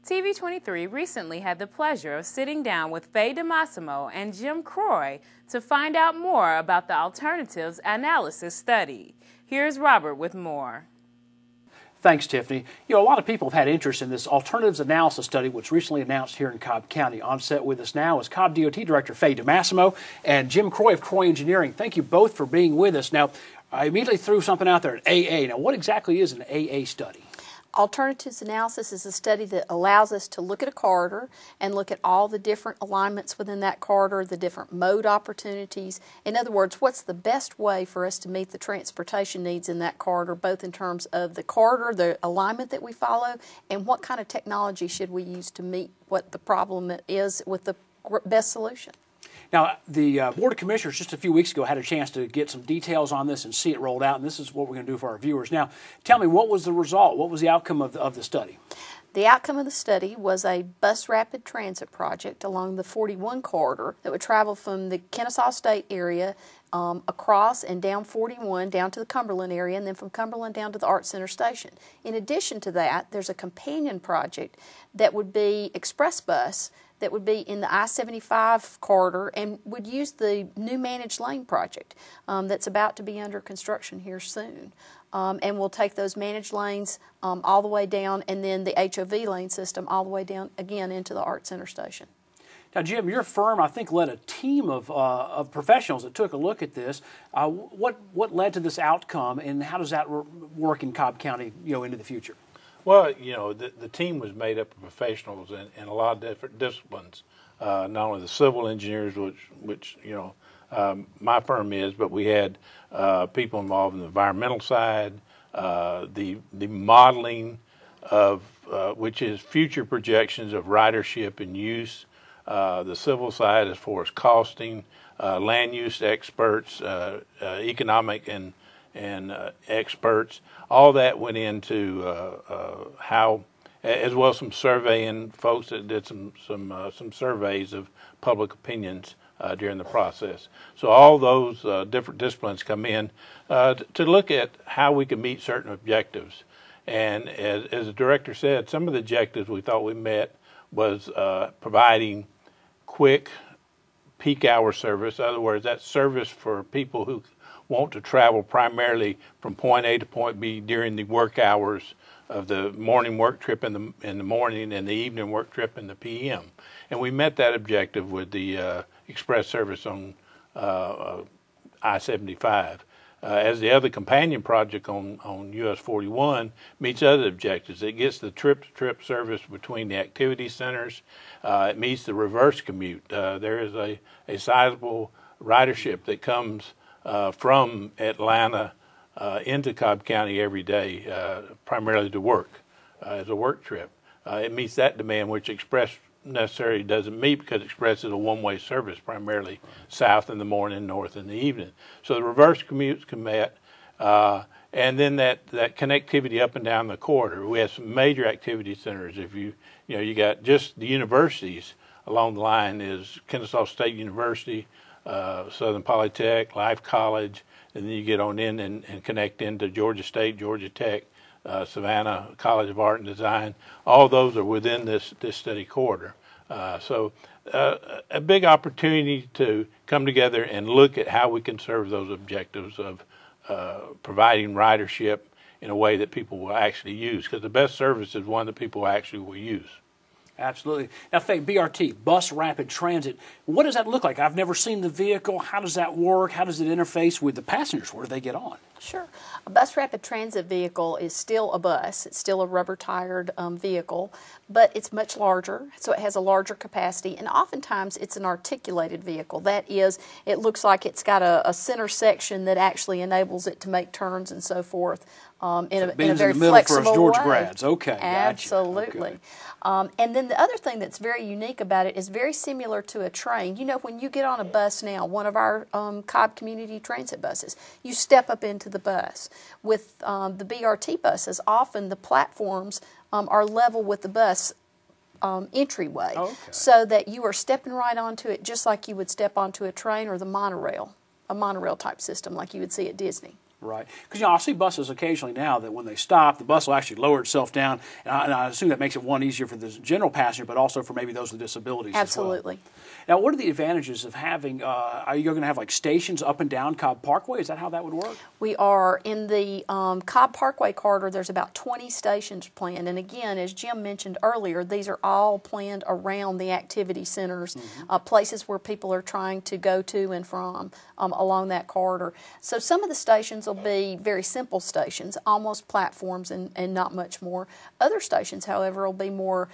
TV23 recently had the pleasure of sitting down with Faye DiMassimo and Jim Croy to find out more about the alternatives analysis study. Here's Robert with more. Thanks, Tiffany. You know, a lot of people have had interest in this alternatives analysis study, which recently announced here in Cobb County. On set with us now is Cobb DOT Director Faye DiMassimo and Jim Croy of Croy Engineering. Thank you both for being with us. Now, I immediately threw something out there, an AA. Now, what exactly is an AA study? Alternatives analysis is a study that allows us to look at a corridor and look at all the different alignments within that corridor, the different mode opportunities. In other words, what's the best way for us to meet the transportation needs in that corridor, both in terms of the corridor, the alignment that we follow, and what kind of technology should we use to meet what the problem is with the best solution. Now, the Board of Commissioners just a few weeks ago had a chance to get some details on this and see it rolled out, and this is what we're going to do for our viewers. Now, tell me, what was the result? What was the outcome of the study? The outcome of the study was a bus rapid transit project along the 41 corridor that would travel from the Kennesaw State area across and down 41 down to the Cumberland area, and then from Cumberland down to the Art Center Station. In addition to that, there's a companion project that would be Express Bus that would be in the I-75 corridor and would use the new managed lane project that's about to be under construction here soon. And we'll take those managed lanes all the way down, and then the HOV lane system all the way down again into the Art Center Station. Now, Jim, your firm, I think, led a team of professionals that took a look at this. What led to this outcome, and how does that work in Cobb County, into the future? Well, the team was made up of professionals in a lot of different disciplines. Not only the civil engineers, which my firm is, but we had people involved in the environmental side, the modeling of which is future projections of ridership and use, the civil side as far as costing, land use experts, economic and experts. All that went into how, as well as some surveying folks that did some surveys of public opinions during the process. So all those different disciplines come in to look at how we can meet certain objectives. And as the director said, some of the objectives we thought we met was providing quick peak hour service. In other words, that's service for people who want to travel primarily from point A to point B during the work hours of the morning work trip in the morning and the evening work trip in the PM. And we met that objective with the express service on I-75. As the other companion project on US 41 meets other objectives. It gets the trip-to-trip service between the activity centers. It meets the reverse commute. There is a sizable ridership that comes from Atlanta into Cobb County every day, primarily to work, as a work trip. It meets that demand, which Express necessarily doesn't meet because Express is a one-way service, primarily south in the morning, north in the evening. So the reverse commutes can met, and then that connectivity up and down the corridor. We have some major activity centers. If you got just the universities along the line is Kennesaw State University, Southern Polytech, Life College, and then you get on in and connect into Georgia State, Georgia Tech, Savannah College of Art and Design. All those are within this study corridor. So a big opportunity to come together and look at how we can serve those objectives of providing ridership in a way that people will actually use, because the best service is one that people actually will use. Absolutely. Now, Faye, BRT, Bus Rapid Transit, what does that look like? I've never seen the vehicle. How does that work? How does it interface with the passengers? Where do they get on? Sure. A bus rapid transit vehicle is still a bus. It's still a rubber-tired vehicle, but it's much larger, so it has a larger capacity, and oftentimes it's an articulated vehicle. That is, it looks like it's got a center section that actually enables it to make turns and so forth in a very flexible for us Georgia way. grads. Okay, absolutely. Gotcha. Okay. And then the other thing that's very unique about it is very similar to a train. You know, when you get on a bus now, one of our Cobb Community Transit buses, you step up into the bus. With the BRT buses, often the platforms are level with the bus entryway, so that you are stepping right onto it just like you would step onto a train or the monorail, a monorail type system like you would see at Disney. Right. Because, I'll see buses occasionally now that when they stop, the bus will actually lower itself down. And I assume that makes it, one, easier for the general passenger, but also for maybe those with disabilities Absolutely. as well. Now, what are the advantages of having, are you going to have like stations up and down Cobb Parkway? Is that how that would work? We are in the Cobb Parkway corridor. There's about 20 stations planned. And again, as Jim mentioned earlier, these are all planned around the activity centers, places where people are trying to go to and from along that corridor. So some of the stations will be very simple stations, almost platforms and not much more. Other stations, however, will be more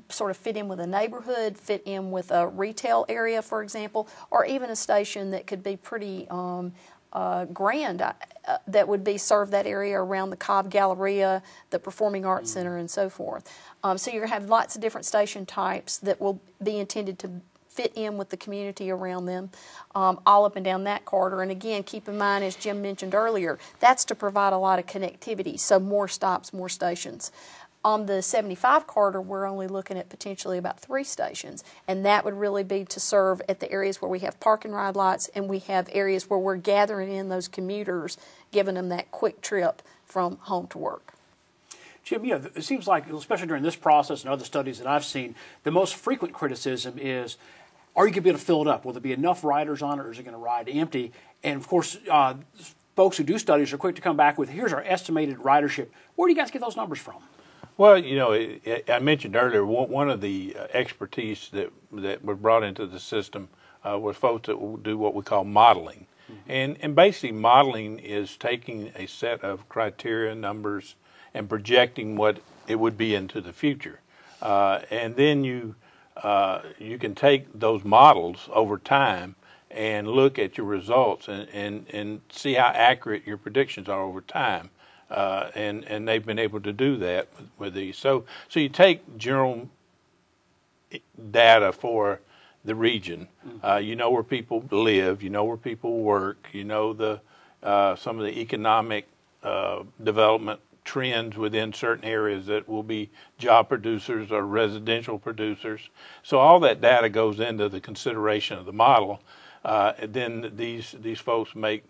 sort of fit in with a neighborhood, fit in with a retail area, for example, or even a station that could be pretty grand that would be serve that area around the Cobb Galleria, the Performing Arts Center, and so forth. So you're going to have lots of different station types that will be intended to fit in with the community around them, all up and down that corridor. And again, keep in mind, as Jim mentioned earlier, that's to provide a lot of connectivity, so more stops, more stations. On the 75 corridor, we're only looking at potentially about 3 stations, and that would really be to serve at the areas where we have park and ride lots, and we have areas where we're gathering in those commuters, giving them that quick trip from home to work. Jim, it seems like, especially during this process and other studies that I've seen, the most frequent criticism is, are you going to be able to fill it up? Will there be enough riders on it, or is it going to ride empty? And of course, folks who do studies are quick to come back with, here's our estimated ridership. Where do you guys get those numbers from? Well, I mentioned earlier, one of the expertise that was brought into the system was folks that will do what we call modeling. And basically modeling is taking a set of criteria, numbers, and projecting what it would be into the future. And then you can take those models over time and look at your results and see how accurate your predictions are over time. And they've been able to do that with these. So you take general data for the region. You know where people live. You know where people work. You know some of the economic development trends within certain areas that will be job producers or residential producers. So all that data goes into the consideration of the model. And then these folks make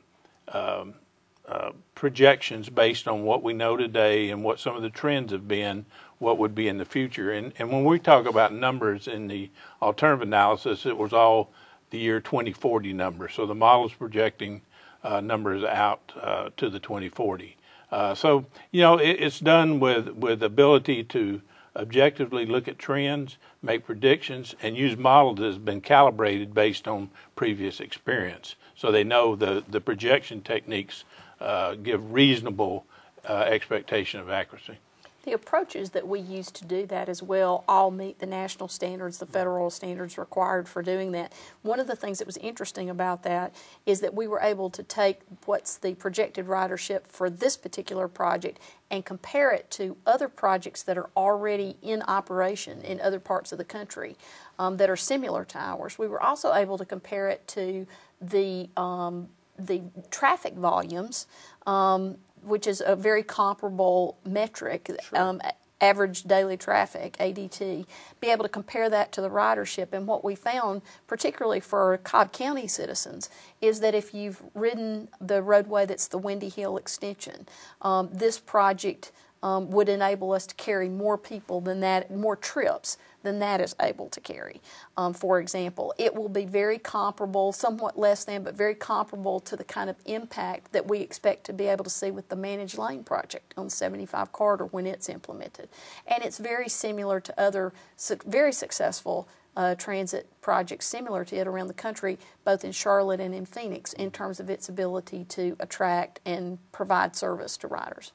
projections based on what we know today and what some of the trends have been, what would be in the future. And when we talk about numbers in the alternative analysis, it was all the year 2040 numbers. So the model is projecting numbers out to the 2040. So, it's done with ability to objectively look at trends, make predictions, and use models that have been calibrated based on previous experience. So they know the projection techniques give reasonable expectation of accuracy. The approaches that we use to do that as well all meet the national standards, the federal standards required for doing that. One of the things that was interesting about that is that we were able to take what's the projected ridership for this particular project and compare it to other projects that are already in operation in other parts of the country that are similar to ours. We were also able to compare it to the traffic volumes, which is a very comparable metric, sure. Average daily traffic, ADT, be able to compare that to the ridership. And what we found, particularly for Cobb County citizens, is that if you've ridden the roadway that's the Windy Hill extension, this project would enable us to carry more people than that, more trips than that is able to carry. For example, it will be very comparable, somewhat less than, but very comparable to the kind of impact that we expect to be able to see with the managed lane project on the 75 corridor when it's implemented. And it's very similar to other very successful transit projects similar to it around the country, both in Charlotte and in Phoenix, in terms of its ability to attract and provide service to riders.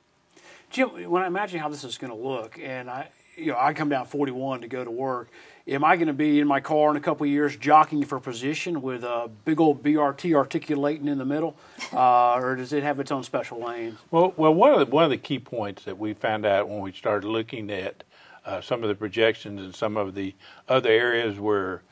Jim, when I imagine how this is going to look, and I come down 41 to go to work, am I going to be in my car in a couple of years jockeying for position with a big old BRT articulating in the middle, or does it have its own special lanes? Well, one of the key points that we found out when we started looking at some of the projections and some of the other areas where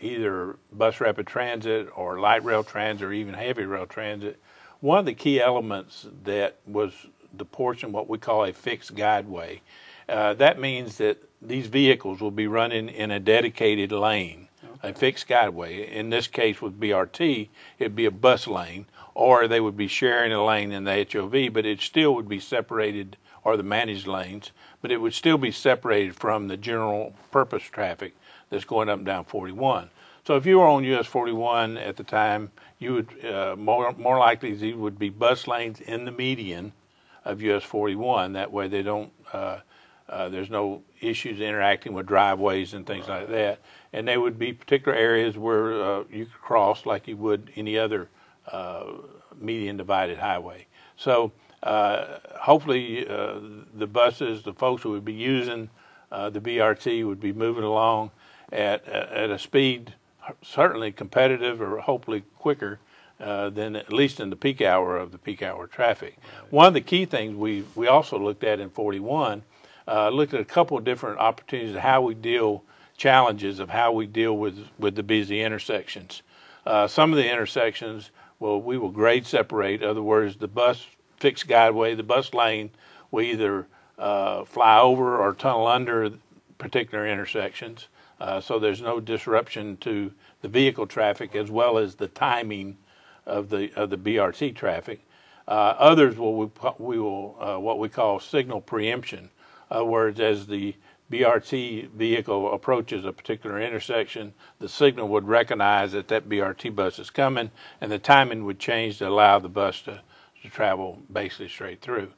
either bus rapid transit or light rail transit or even heavy rail transit, one of the key elements that was the portion what we call a fixed guideway. That means that these vehicles will be running in a dedicated lane, a fixed guideway. In this case with BRT, it'd be a bus lane, or they would be sharing a lane in the HOV, but it still would be separated, or the managed lanes, but it would still be separated from the general purpose traffic that's going up and down 41. So if you were on US 41 at the time, you would more likely these would be bus lanes in the median of US 41. That way they don't there's no issues interacting with driveways and things like that. And they would be particular areas where you could cross like you would any other median divided highway. So hopefully the buses, the folks who would be using the BRT would be moving along at a speed certainly competitive or hopefully quicker than at least in the peak hour of the peak hour traffic. Right. One of the key things we also looked at in 41, looked at a couple of different opportunities of how we deal, challenges of how we deal with the busy intersections. Some of the intersections, we will grade separate. In other words, the bus fixed guideway, the bus lane will either fly over or tunnel under particular intersections. So there's no disruption to the vehicle traffic as well as the timing of the BRT traffic. Others we will what we call signal preemption. In other words, as the BRT vehicle approaches a particular intersection, the signal would recognize that BRT bus is coming, and the timing would change to allow the bus to travel basically straight through.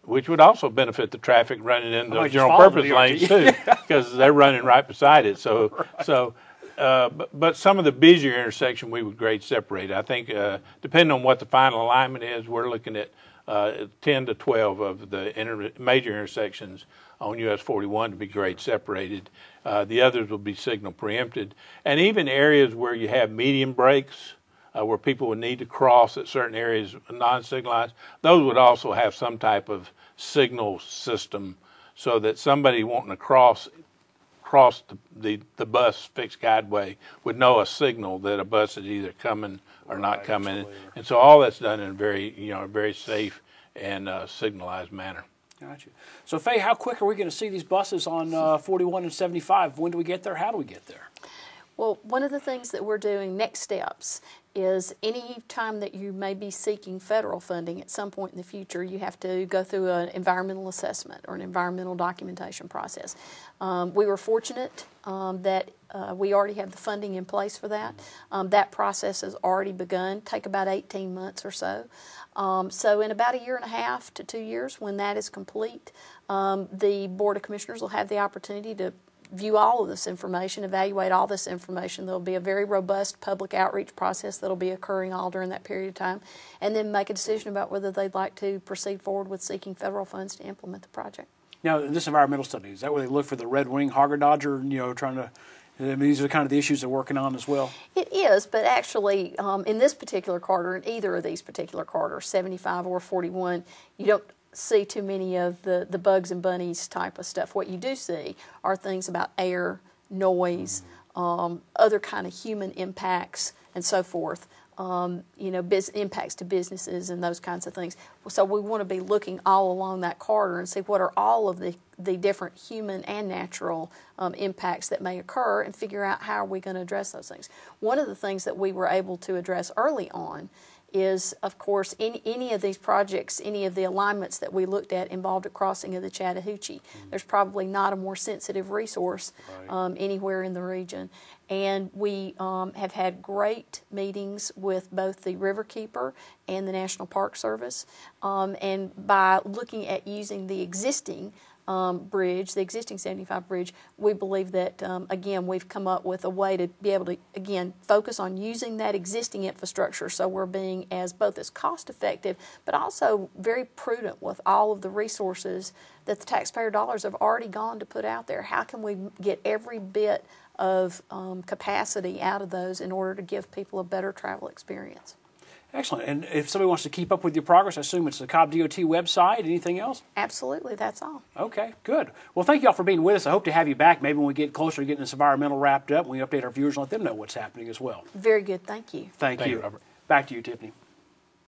Which would also benefit the traffic running in the general purpose lanes too, because they're running right beside it. So, right. But some of the busier intersection we would grade separate. I think depending on what the final alignment is, we're looking at 10 to 12 of the major intersections on US 41 to be grade separated. The others will be signal preempted, and even areas where you have median breaks. Where people would need to cross at certain areas, non-signalized, those would also have some type of signal system so that somebody wanting to cross the bus fixed guideway would know a signal that a bus is either coming or not coming. Absolutely. And so all that's done in a very safe and signalized manner. Gotcha. So Faye, how quick are we going to see these buses on 41 and 75? When do we get there? How do we get there? Well, one of the things that we're doing, next steps, is any time that you may be seeking federal funding at some point in the future, you have to go through an environmental assessment or an environmental documentation process. We were fortunate that we already have the funding in place for that. That process has already begun, take about 18 months or so. So in about 1.5 to 2 years, when that is complete, the Board of Commissioners will have the opportunity to view all of this information, evaluate all this information. There will be a very robust public outreach process that will be occurring all during that period of time, and then make a decision about whether they'd like to proceed forward with seeking federal funds to implement the project. Now, this environmental study, is that where they look for the red wing hogger dodger, trying to, these are kind of the issues they're working on as well? It is, but actually in this particular corridor, in either of these particular corridors, 75 or 41, you don't see too many of the bugs and bunnies type of stuff. What you do see are things about air, noise, other kind of human impacts and so forth, impacts to businesses and those kinds of things. So we want to be looking all along that corridor and see what are all of the different human and natural impacts that may occur, and figure out how are we going to address those things. One of the things that we were able to address early on is, of course, any of these projects, any of the alignments that we looked at involved a crossing of the Chattahoochee. There's probably not a more sensitive resource anywhere in the region. And we have had great meetings with both the Riverkeeper and the National Park Service. And by looking at using the existing bridge, the existing 75 bridge, we believe that, again, we've come up with a way to be able to, again, focus on using that existing infrastructure, so we're being both as cost effective, but also very prudent with all of the resources that the taxpayer dollars have already gone to put out there. How can we get every bit of capacity out of those in order to give people a better travel experience? Excellent. And if somebody wants to keep up with your progress, I assume it's the Cobb DOT website. Anything else? Absolutely. That's all. Okay, good. Well, thank you all for being with us. I hope to have you back maybe when we get closer to getting this environmental wrapped up, and we update our viewers and let them know what's happening as well. Very good. Thank you. Thank you, Robert. Back to you, Tiffany.